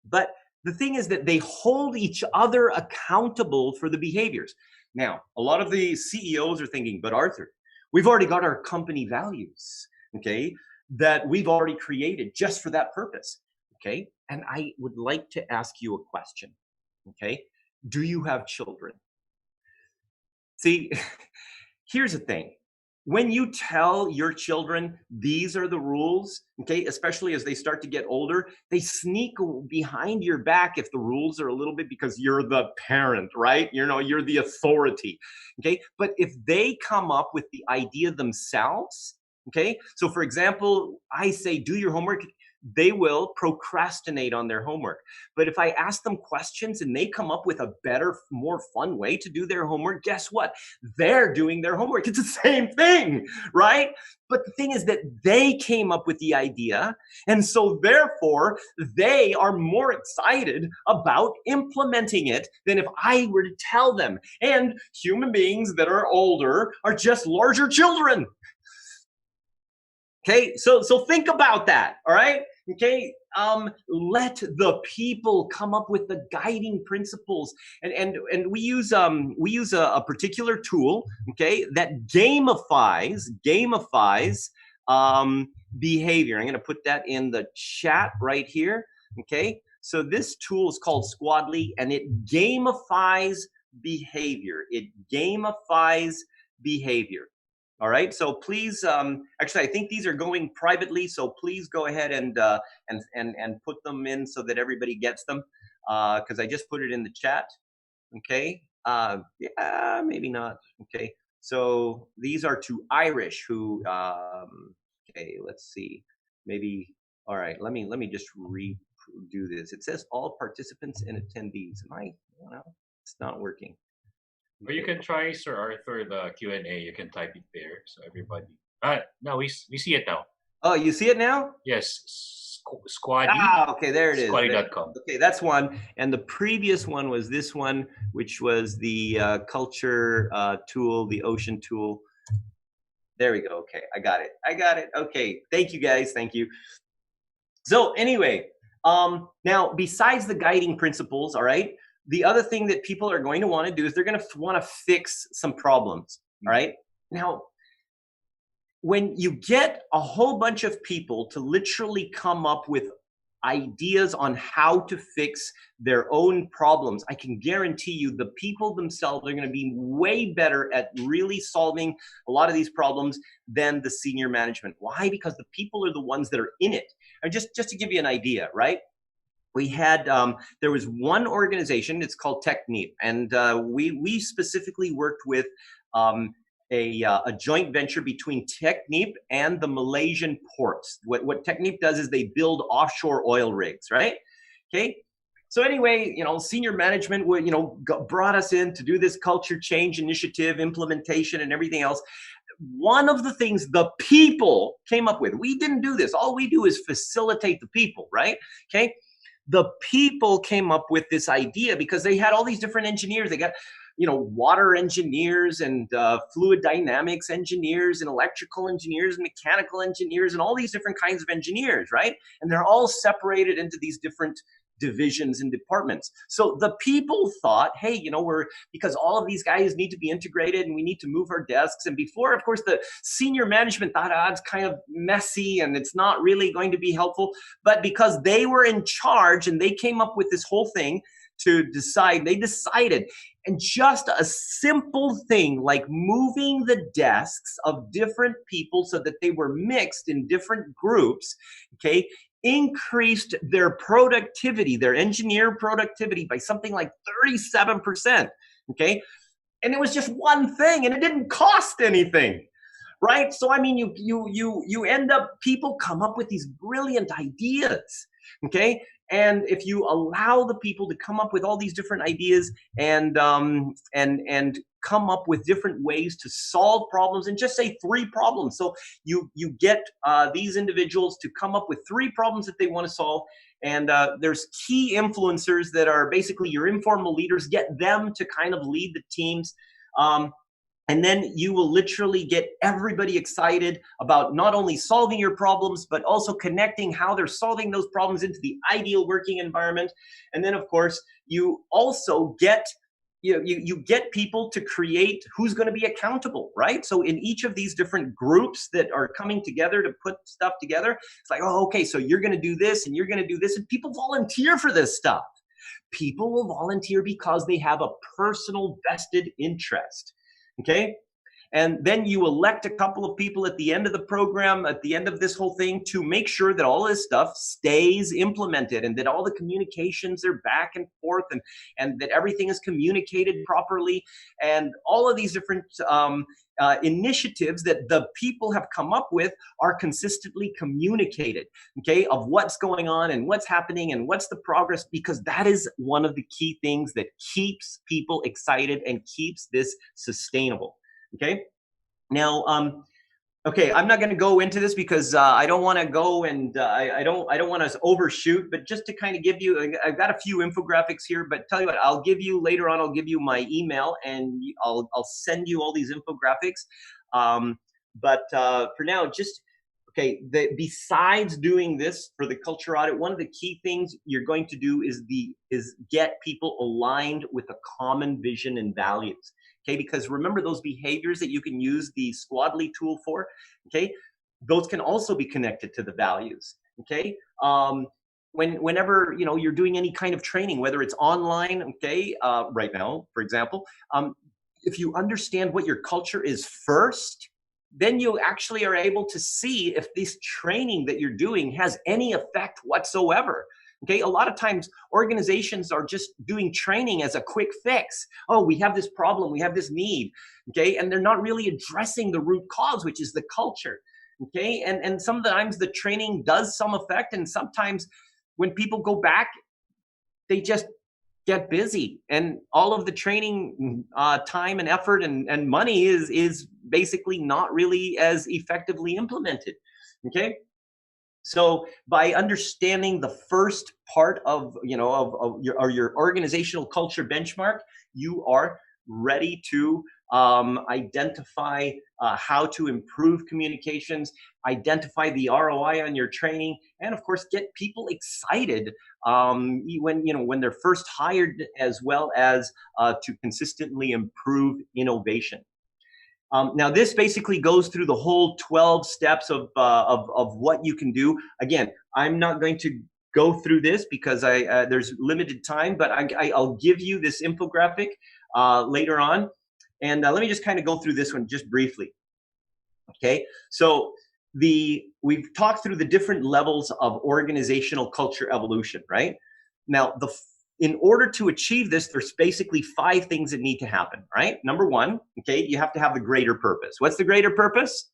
but the thing is that they hold each other accountable for the behaviors. Now, a lot of the CEOs are thinking, but Arthur, we've already got our company values, okay, that we've already created just for that purpose. Okay, and I would like to ask you a question. Okay, do you have children? See, here's the thing. When you tell your children these are the rules, okay, especially as they start to get older, they sneak behind your back if the rules are a little bit, because you're the parent, right? You know, you're the authority, okay? But if they come up with the idea themselves, okay, so for example, I say, do your homework, they will procrastinate on their homework. But if I ask them questions and they come up with a better, more fun way to do their homework, guess what? They're doing their homework. It's the same thing, right? But the thing is that they came up with the idea, and so therefore they are more excited about implementing it than if I were to tell them. And human beings that are older are just larger children. Okay, so think about that, all right? Okay, let the people come up with the guiding principles, and we use a particular tool, okay, that gamifies behavior. I'm going to put that in the chat right here. Okay, so this tool is called Squadly, and it gamifies behavior. It gamifies behavior. All right, so please, actually, I think these are going privately, so please go ahead and put them in so that everybody gets them, because I just put it in the chat. Okay, yeah, maybe not. Okay, so these are to Irish who, okay, let's see, maybe. All right, let me just redo this. It says all participants and attendees. It's not working. Or you can try, Sir Arthur, the Q&A. You can type it there, so everybody. No, we see it now. Oh, you see it now? Yes, Squaddy. Ah, okay, there it is. Squaddy.com. Okay, that's one. And the previous one was this one, which was the culture tool, the ocean tool. There we go. Okay, I got it. Okay, thank you guys. Thank you. So anyway, now besides the guiding principles, all right, the other thing that people are going to want to do is they're going to want to fix some problems, all right? Now, when you get a whole bunch of people to literally come up with ideas on how to fix their own problems, I can guarantee you the people themselves are going to be way better at really solving a lot of these problems than the senior management. Why? Because the people are the ones that are in it. And just to give you an idea, right? We had, there was one organization, it's called Techneep, and we specifically worked with a joint venture between Techneep and the Malaysian ports. What Techneep does is they build offshore oil rigs, right? Okay. So anyway, senior management would, brought us in to do this culture change initiative, implementation, and everything else. One of the things the people came up with, we didn't do this. All we do is facilitate the people, right? Okay. The people came up with this idea because they had all these different engineers. They got, water engineers and fluid dynamics engineers and electrical engineers and mechanical engineers and all these different kinds of engineers, right? And they're all separated into these different divisions and departments. So the people thought, hey, because all of these guys need to be integrated and we need to move our desks. And before, of course, the senior management thought, it's kind of messy and it's not really going to be helpful. But because they were in charge and they came up with this whole thing to decide, they decided. And just a simple thing like moving the desks of different people so that they were mixed in different groups, okay, increased their productivity, their engineer productivity by something like 37%, okay? And it was just one thing and it didn't cost anything, right? So, I mean, you end up, people come up with these brilliant ideas, okay? And if you allow the people to come up with all these different ideas and come up with different ways to solve problems, and just say 3 problems. So you get these individuals to come up with 3 problems that they want to solve. And there's key influencers that are basically your informal leaders. Get them to kind of lead the teams. And then you will literally get everybody excited about not only solving your problems, but also connecting how they're solving those problems into the ideal working environment. And then, of course, you also get you get people to create who's going to be accountable, right? So in each of these different groups that are coming together to put stuff together, it's like, oh, okay, so you're going to do this and you're going to do this, and people volunteer for this stuff. People will volunteer because they have a personal vested interest. Okay. And then you elect a couple of people at the end of the program, at the end of this whole thing, to make sure that all this stuff stays implemented and that all the communications are back and forth and that everything is communicated properly. And all of these different initiatives that the people have come up with are consistently communicated, okay, of what's going on and what's happening and what's the progress, because that is one of the key things that keeps people excited and keeps this sustainable. Okay. Now, okay, I'm not going to go into this because I don't want to go and I don't want to overshoot. But just to kind of give you, I've got a few infographics here. But tell you what, I'll give you later on. I'll give you my email and I'll send you all these infographics. But for now, just Okay, besides doing this for the culture audit, one of the key things you're going to do is get people aligned with a common vision and values. Okay, because remember those behaviors that you can use the Squadly tool for. Okay, those can also be connected to the values. Okay, whenever you're doing any kind of training, whether it's online, okay, right now, for example, if you understand what your culture is first, then you actually are able to see if this training that you're doing has any effect whatsoever. Okay, a lot of times organizations are just doing training as a quick fix. Oh, we have this problem, we have this need, okay, and they're not really addressing the root cause, which is the culture. Okay, and sometimes the training does some effect, and sometimes when people go back, they just get busy, and all of the training time and effort and money is basically not really as effectively implemented. Okay, so by understanding the first part of your organizational culture benchmark, you are ready to identify how to improve communications, identify the ROI on your training, and of course get people excited when they're first hired, as well as to consistently improve innovation. Now, this basically goes through the whole 12 steps of what you can do. Again, I'm not going to go through this because there's limited time, but I'll give you this infographic later on. And let me just kind of go through this one just briefly. Okay, so we've talked through the different levels of organizational culture evolution, right? Now, in order to achieve this, there's basically 5 things that need to happen, right? Number 1, okay, you have to have the greater purpose. What's the greater purpose?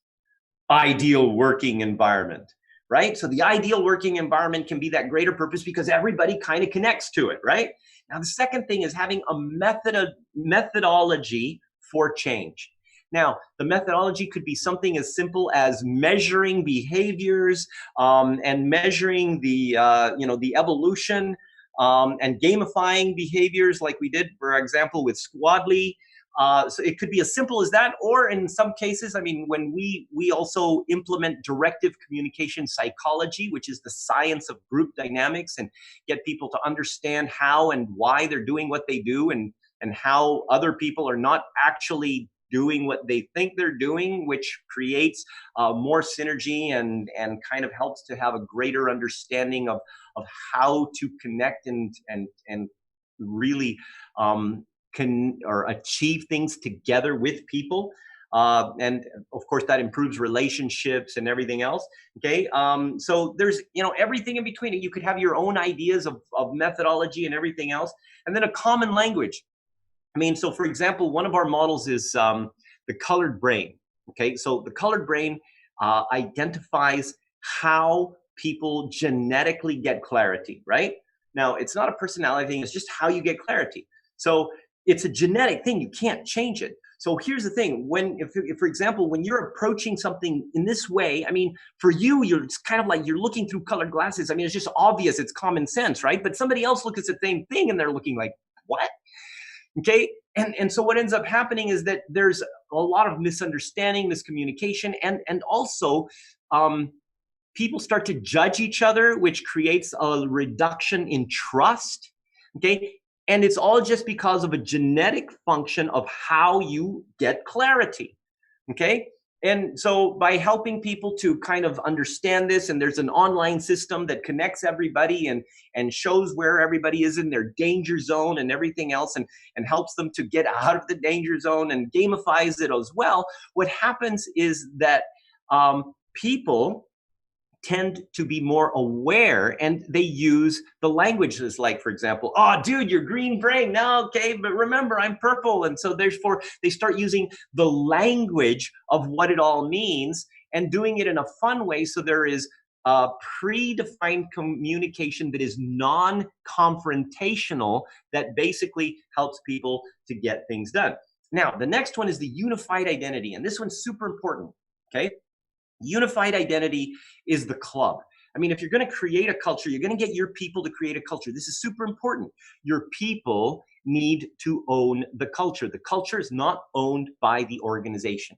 Ideal working environment, right? So the ideal working environment can be that greater purpose because everybody kind of connects to it, right? Now, the second thing is having a methodology for change. Now, the methodology could be something as simple as measuring behaviors and measuring the evolution and gamifying behaviors like we did, for example, with Squadly. So it could be as simple as that, or in some cases, I mean, when we also implement directive communication psychology, which is the science of group dynamics, and get people to understand how and why they're doing what they do, and how other people are not actually doing what they think they're doing, which creates more synergy and kind of helps to have a greater understanding of how to connect and really achieve things together with people. And of course that improves relationships and everything else. Okay, so there's everything in between. You could have your own ideas of methodology and everything else, and then a common language. I mean, so for example, one of our models is the colored brain. Okay, so the colored brain identifies how people genetically get clarity, right? Now, it's not a personality thing, it's just how you get clarity. So it's a genetic thing, you can't change it. So here's the thing, if for example, when you're approaching something in this way, I mean, for you, it's kind of like you're looking through colored glasses. I mean, it's just obvious, it's common sense, right? But somebody else looks at the same thing and they're looking like, what? Okay, and so what ends up happening is that there's a lot of misunderstanding, miscommunication, and also people start to judge each other, which creates a reduction in trust. Okay, and it's all just because of a genetic function of how you get clarity. Okay, and so by helping people to kind of understand this, and there's an online system that connects everybody and shows where everybody is in their danger zone and everything else, and helps them to get out of the danger zone and gamifies it as well, what happens is that people tend to be more aware, and they use the languages like, for example, oh, dude, you're green brain. No, okay, but remember, I'm purple. And so therefore, they start using the language of what it all means and doing it in a fun way. So there is a predefined communication that is non-confrontational that basically helps people to get things done. Now, the next one is the unified identity, and this one's super important, okay? Unified identity is the club. I mean, if you're going to create a culture, you're going to get your people to create a culture. This is super important. Your people need to own the culture. The culture is not owned by the organization.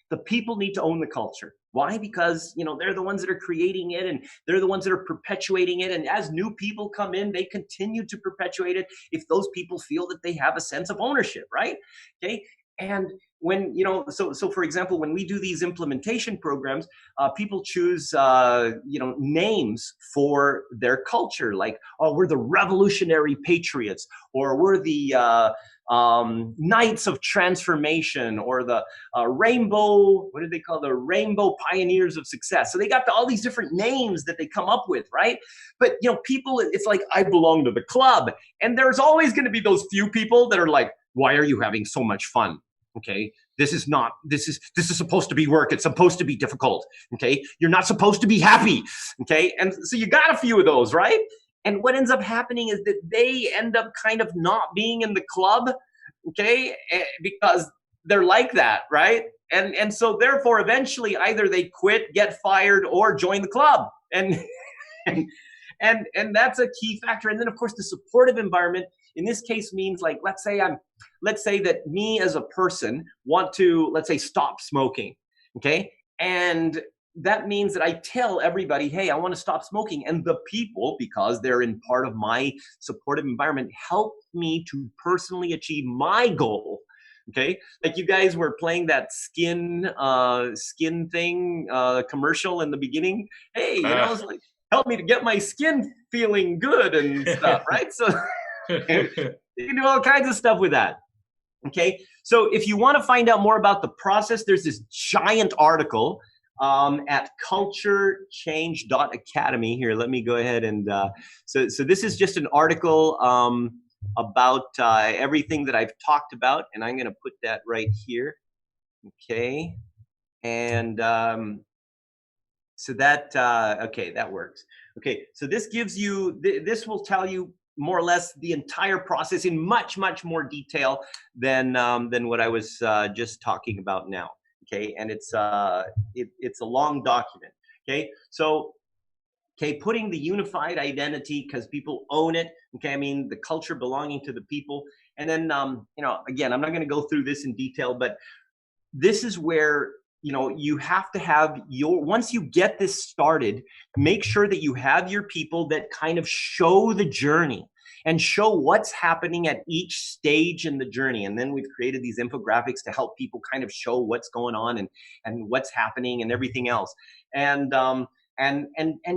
The people need to own the culture. Why? Because, they're the ones that are creating it, and they're the ones that are perpetuating it. And as new people come in, they continue to perpetuate it if those people feel that they have a sense of ownership, right? Okay. And when, so for example, when we do these implementation programs, people choose, names for their culture, like, oh, we're the revolutionary patriots, or we're the Knights of Transformation, or the rainbow, what do they call, the rainbow pioneers of success. So they got all these different names that they come up with, right? But people, it's like, I belong to the club, and there's always going to be those few people that are like, why are you having so much fun? Okay, this is supposed to be work. It's supposed to be difficult. Okay, you're not supposed to be happy. Okay, and so you got a few of those, right? And what ends up happening is that they end up kind of not being in the club, okay, because they're like that, right? And so therefore, eventually, either they quit, get fired, or join the club, and that's a key factor. And then, of course, the supportive environment in this case means, like, let's say that me as a person want to, let's say, stop smoking, okay? And that means that I tell everybody, hey, I want to stop smoking. And the people, because they're in part of my supportive environment, help me to personally achieve my goal. Okay, like you guys were playing that skin thing commercial in the beginning. Hey, it's like, help me to get my skin feeling good and stuff, right? So you can do all kinds of stuff with that. Okay, so if you want to find out more about the process, there's this giant article at culturechange.academy. Here, let me go ahead and so this is just an article about everything that I've talked about, and I'm going to put that right here. Okay, and so that okay, that works. Okay, so this gives you this will tell you more or less the entire process in much more detail than what I was just talking about now. Okay, and it's a long document. Okay, so putting the unified identity, because people own it. Okay, I mean the culture belonging to the people, and then again, I'm not going to go through this in detail, but this is where you have to have once you get this started, make sure that you have your people that kind of show the journey and show what's happening at each stage in the journey. And then we've created these infographics to help people kind of show what's going on and what's happening and everything else. And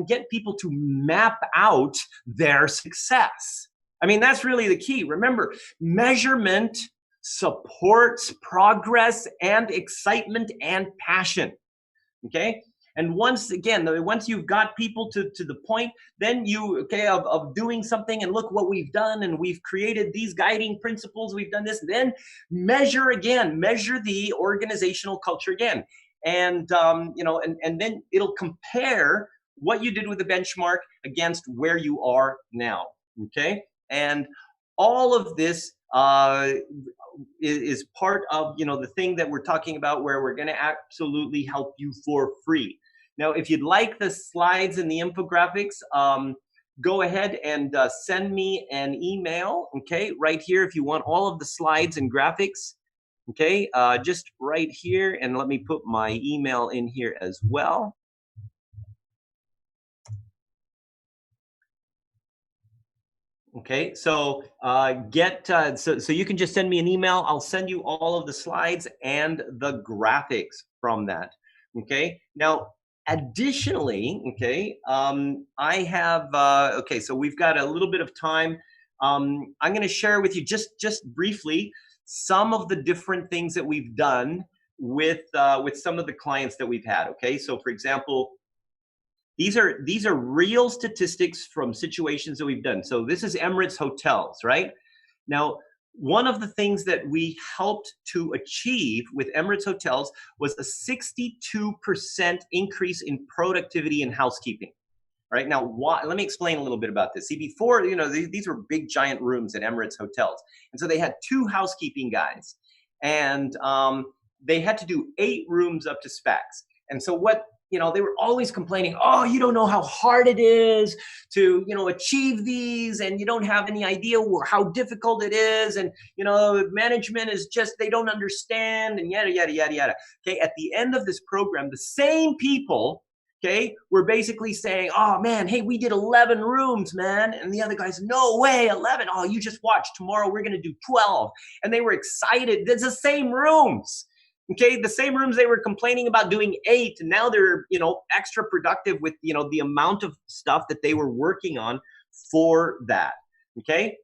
get people to map out their success. I mean, that's really the key. Remember, measurement supports progress and excitement and passion. Okay? And once you've got people to the point, then of doing something, and look what we've done, and we've created these guiding principles, we've done this, then measure the organizational culture again. And and then it'll compare what you did with the benchmark against where you are now. Okay? And all of this is part of the thing that we're talking about, where we're going to absolutely help you for free. Now, if you'd like the slides and the infographics, go ahead and send me an email, okay, right here, if you want all of the slides and graphics, okay, just right here, and let me put my email in here as well. Okay, so so you can just send me an email. I'll send you all of the slides and the graphics from that. Okay, now additionally, okay, I have okay, so we've got a little bit of time. I'm going to share with you just briefly some of the different things that we've done with some of the clients that we've had. Okay, so for example, these are real statistics from situations that we've done. So this is Emirates Hotels, right? Now, one of the things that we helped to achieve with Emirates Hotels was a 62% increase in productivity in housekeeping. Right now, let me explain a little bit about this. See, before, these were big, giant rooms at Emirates Hotels. And so they had 2 housekeeping guys, and they had to do 8 rooms up to specs. And so what they were always complaining, oh, you don't know how hard it is to, achieve these, and you don't have any idea how difficult it is. And, management is just, they don't understand, and yada, yada, yada, yada. Okay. At the end of this program, the same people, okay, we're basically saying, oh man, hey, we did 11 rooms, man. And the other guys, no way, 11. Oh, you just watch. Tomorrow we're going to do 12. And they were excited. It's the same rooms. Okay, the same rooms they were complaining about doing 8. And now they're, extra productive with, the amount of stuff that they were working on for that. Okay.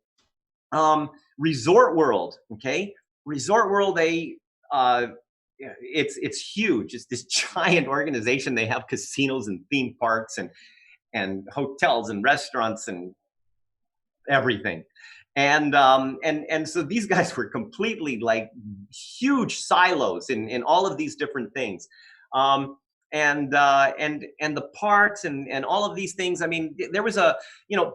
Resort World. Okay. Resort World, it's huge. It's this giant organization. They have casinos and theme parks and hotels and restaurants and everything. And so these guys were completely like huge silos in all of these different things. And the parks and all of these things. I mean, there was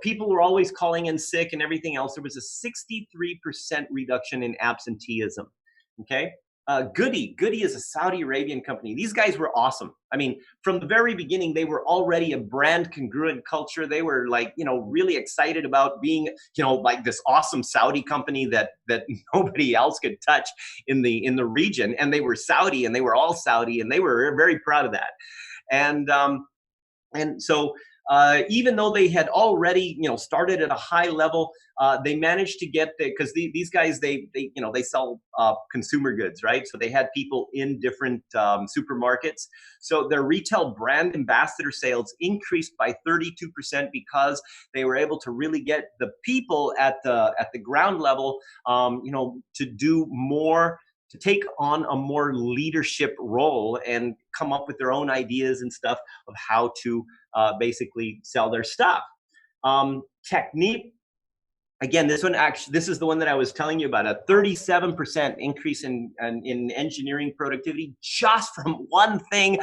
people were always calling in sick and everything else. There was a 63% reduction in absenteeism. Okay. Goody is a Saudi Arabian company. These guys were awesome. I mean, from the very beginning, they were already a brand congruent culture. They were like, really excited about being, like this awesome Saudi company that nobody else could touch in the region. And they were Saudi, and they were all Saudi, and they were very proud of that. And so even though they had already, started at a high level, they managed to get because these guys, they sell consumer goods, right? So they had people in different supermarkets. So their retail brand ambassador sales increased by 32% because they were able to really get the people at the ground level, to do more, to take on a more leadership role and come up with their own ideas and stuff of how to basically sell their stuff. Technique, again, this is the one that I was telling you about, a 37% increase in engineering productivity just from one thing,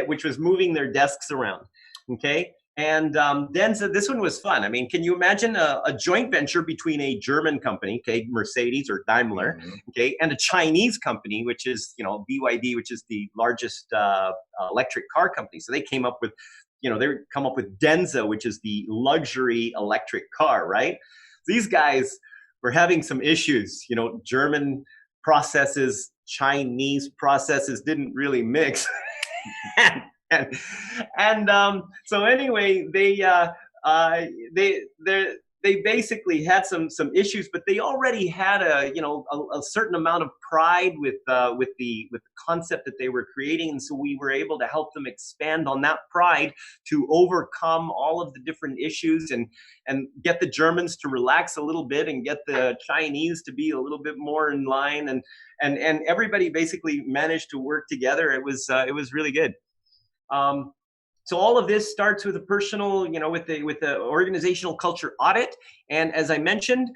which was moving their desks around. Okay. And then so this one was fun. I mean, can you imagine a joint venture between a German company, okay, Mercedes or Daimler, okay, and a Chinese company, which is, BYD, which is the largest electric car company. So they came up with, Denza, which is the luxury electric car, right? These guys were having some issues, German processes, Chinese processes didn't really mix. So anyway, they basically had some issues, but they already had a certain amount of pride with the concept that they were creating, and so we were able to help them expand on that pride to overcome all of the different issues and get the Germans to relax a little bit and get the Chinese to be a little bit more in line, and everybody basically managed to work together. It was really good. So all of this starts with a personal, with the organizational culture audit. And as I mentioned,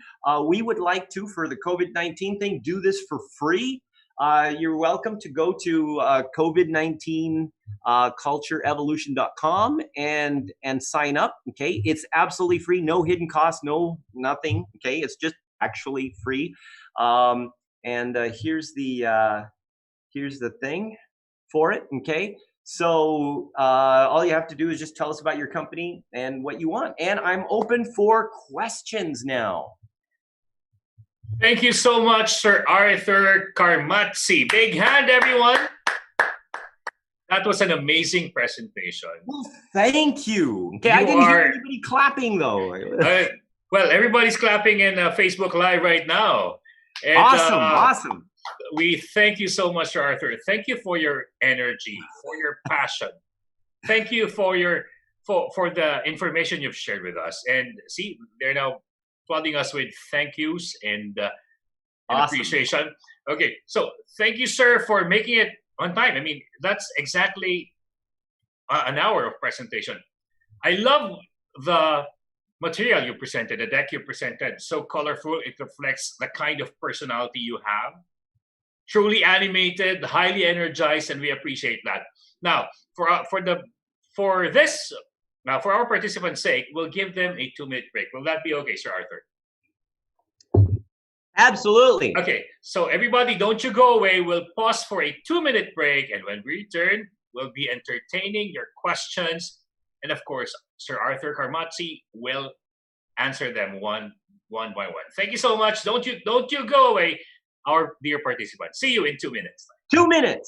we would like to, for the COVID-19 thing, do this for free. You're welcome to go to COVID-19 cultureevolution.com and sign up. Okay, it's absolutely free, no hidden cost, no nothing. Okay, it's just actually free. And here's the thing for it. Okay. So all you have to do is just tell us about your company and what you want. And I'm open for questions now. Thank you so much, Sir Athur Carmazzi. Big hand, everyone. That was an amazing presentation. Well, thank you. Okay, I didn't hear anybody clapping, though. Well, everybody's clapping in Facebook Live right now. And, awesome. We thank you so much, Sir Athur. Thank you for your energy, for your passion. Thank you for the information you've shared with us. And see, they're now flooding us with thank yous and appreciation. Okay, so thank you, sir, for making it on time. I mean, that's exactly an hour of presentation. I love the material you presented, the deck you presented. So colorful, it reflects the kind of personality you have. Truly animated, highly energized, and we appreciate that. Now, for our participants' sake, we'll give them a 2-minute break. Will that be okay, Sir Athur? Absolutely. Okay, so everybody, don't you go away. We'll pause for a 2-minute break, and when we return, will be entertaining your questions. And of course, Sir Arthur Carmazzi will answer them one by one. Thank you so much. Don't you go away, our dear participants. See you in 2 minutes. 2 minutes.